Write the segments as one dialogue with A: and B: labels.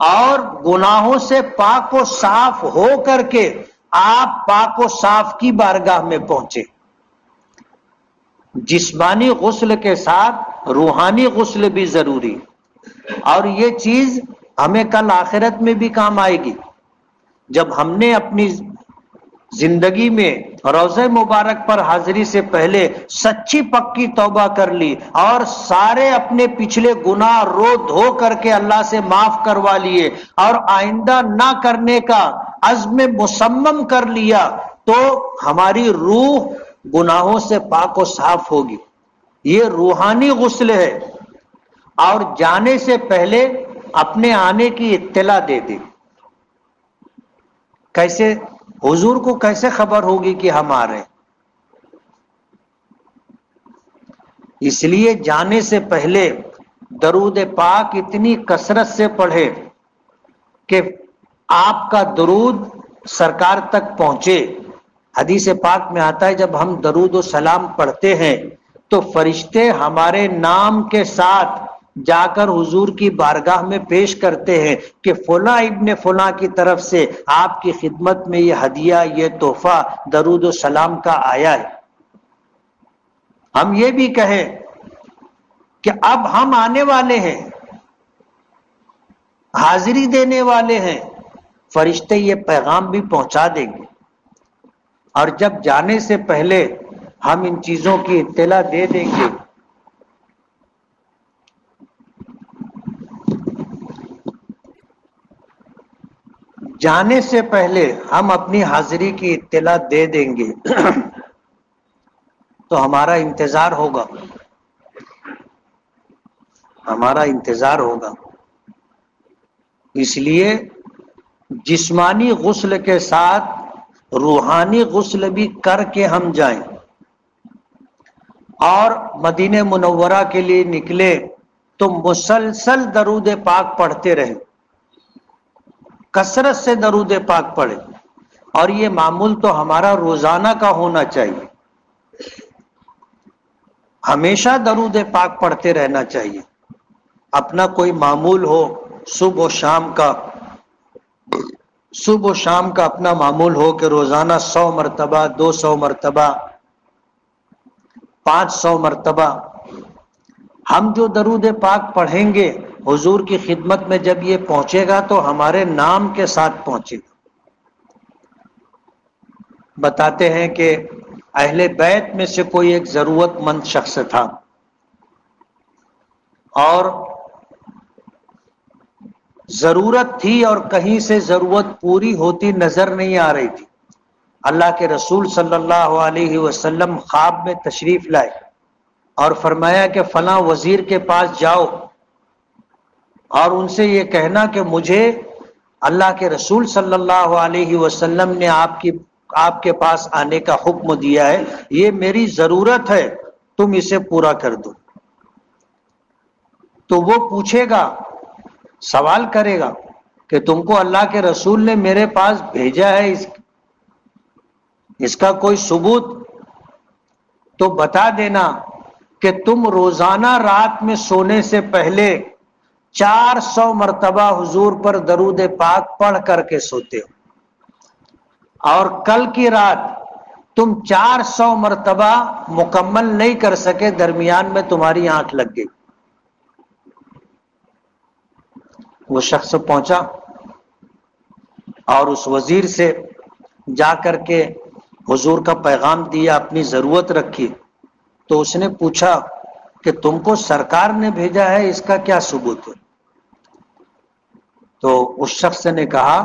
A: اور گناہوں سے پاک و صاف ہو کر کے آپ پاک و صاف کی بارگاہ میں پہنچے۔ جسمانی غسل کے ساتھ روحانی غسل بھی ضروری، اور یہ چیز ہمیں کل آخرت میں بھی کام آئے گی۔ جب ہم نے اپنی زندگی میں روضہ مبارک پر حاضری سے پہلے سچی پکی توبہ کر لی اور سارے اپنے پچھلے گناہ رو دھو کر کے اللہ سے معاف کروا لیے اور آئندہ نہ کرنے کا عزم مصمم کر لیا، تو ہماری روح گناہوں سے پاک و صاف ہوگی۔ یہ روحانی غسل ہے۔ اور جانے سے پہلے اپنے آنے کی اطلاع دے دے۔ کیسے؟ حضور کو کیسے خبر ہوگی کہ ہم آ رہے ہیں؟ اس لیے جانے سے پہلے درود پاک اتنی کثرت سے پڑھے کہ آپ کا درود سرکار تک پہنچے۔ حدیث پاک میں آتا ہے جب ہم درود و سلام پڑھتے ہیں تو فرشتے ہمارے نام کے ساتھ جا کر حضور کی بارگاہ میں پیش کرتے ہیں کہ فلاں ابن فلاں کی طرف سے آپ کی خدمت میں یہ ہدیہ، یہ تحفہ درود و سلام کا آیا ہے۔ ہم یہ بھی کہیں کہ اب ہم آنے والے ہیں، حاضری دینے والے ہیں، فرشتے یہ پیغام بھی پہنچا دیں گے۔ اور جب جانے سے پہلے ہم ان چیزوں کی اطلاع دے دیں گے جانے سے پہلے ہم اپنی حاضری کی اطلاع دے دیں گے تو ہمارا انتظار ہوگا، ہمارا انتظار ہوگا۔ اس لیے جسمانی غسل کے ساتھ روحانی غسل بھی کر کے ہم جائیں، اور مدینہ منورہ کے لیے نکلے تو مسلسل درود پاک پڑھتے رہیں، کثرت سے درود پاک پڑھیں، اور یہ معمول تو ہمارا روزانہ کا ہونا چاہیے، ہمیشہ درود پاک پڑھتے رہنا چاہیے۔ اپنا کوئی معمول ہو، صبح و شام کا اپنا معمول ہو کہ روزانہ 100 مرتبہ 200 مرتبہ 500 مرتبہ ہم جو درود پاک پڑھیں گے، حضور کی خدمت میں جب یہ پہنچے گا تو ہمارے نام کے ساتھ پہنچے گا۔ بتاتے ہیں کہ اہل بیت میں سے کوئی ایک ضرورت مند شخص تھا، اور ضرورت تھی اور کہیں سے ضرورت پوری ہوتی نظر نہیں آ رہی تھی۔ اللہ کے رسول صلی اللہ علیہ وسلم خواب میں تشریف لائے اور فرمایا کہ فلاں وزیر کے پاس جاؤ اور ان سے یہ کہنا کہ مجھے اللہ کے رسول صلی اللہ علیہ وسلم نے آپ کے پاس آنے کا حکم دیا ہے، یہ میری ضرورت ہے، تم اسے پورا کر دو۔ تو وہ پوچھے گا، سوال کرے گا کہ تم کو اللہ کے رسول نے میرے پاس بھیجا ہے، اس کا کوئی ثبوت؟ تو بتا دینا کہ تم روزانہ رات میں سونے سے پہلے 400 مرتبہ حضور پر درود پاک پڑھ کر کے سوتے ہو، اور کل کی رات تم 400 مرتبہ مکمل نہیں کر سکے، درمیان میں تمہاری آنکھ لگ گئی۔ وہ شخص پہنچا اور اس وزیر سے جا کر کے حضور کا پیغام دیا، اپنی ضرورت رکھی۔ تو اس نے پوچھا کہ تم کو سرکار نے بھیجا ہے، اس کا کیا ثبوت ہے؟ تو اس شخص نے کہا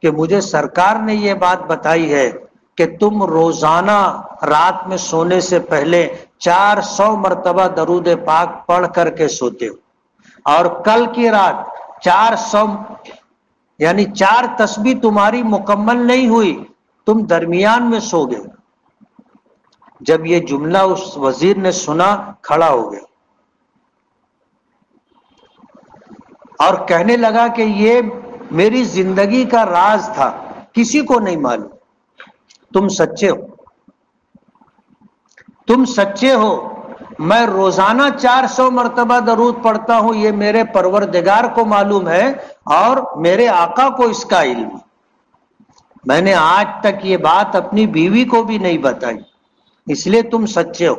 A: کہ مجھے سرکار نے یہ بات بتائی ہے کہ تم روزانہ رات میں سونے سے پہلے 400 مرتبہ درود پاک پڑھ کر کے سوتے ہو، اور کل کی رات 400 یعنی 4 تسبیح تمہاری مکمل نہیں ہوئی، تم درمیان میں سو گئے۔ جب یہ جملہ اس وزیر نے سنا، کھڑا ہو گیا اور کہنے لگا کہ یہ میری زندگی کا راز تھا، کسی کو نہیں معلوم۔ تم سچے ہو، تم سچے ہو میں روزانہ 400 مرتبہ درود پڑھتا ہوں، یہ میرے پروردگار کو معلوم ہے اور میرے آقا کو اس کا علم۔ میں نے آج تک یہ بات اپنی بیوی کو بھی نہیں بتائی، اس لیے تم سچے ہو۔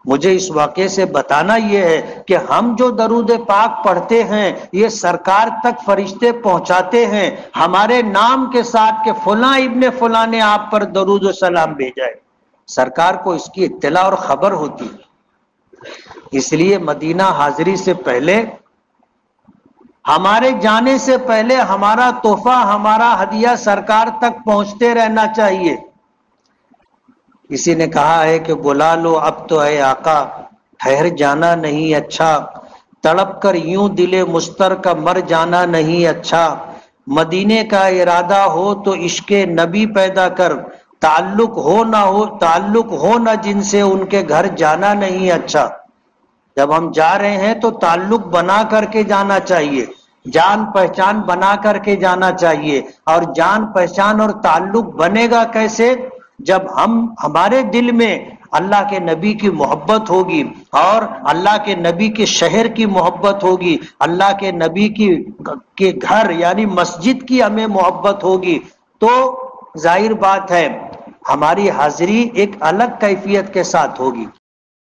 A: مجھے اس واقعے سے بتانا یہ ہے کہ ہم جو درود پاک پڑھتے ہیں یہ سرکار تک فرشتے پہنچاتے ہیں ہمارے نام کے ساتھ کہ فلاں ابن فلاں نے آپ پر درود و سلام بھیجا ہے، سرکار کو اس کی اطلاع اور خبر ہوتی ہے۔ اس لیے مدینہ حاضری سے پہلے، ہمارے جانے سے پہلے ہمارا تحفہ، ہمارا ہدیہ سرکار تک پہنچتے رہنا چاہیے۔ کسی نے کہا ہے کہ بلا لو اب تو اے آقا، ٹھہر جانا نہیں اچھا، تڑپ کر یوں دل مستر کا مر جانا نہیں اچھا، مدینے کا ارادہ ہو تو عشق نبی پیدا کر، تعلق ہو نہ جن سے ان کے گھر جانا نہیں اچھا۔ جب ہم جا رہے ہیں تو تعلق بنا کر کے جانا چاہیے، جان پہچان بنا کر کے جانا چاہیے۔ اور جان پہچان اور تعلق بنے گا کیسے؟ جب ہمارے دل میں اللہ کے نبی کی محبت ہوگی اور اللہ کے نبی کے شہر کی محبت ہوگی، اللہ کے نبی کے گھر یعنی مسجد کی ہمیں محبت ہوگی، تو ظاہر بات ہے ہماری حاضری ایک الگ کیفیت کے ساتھ ہوگی۔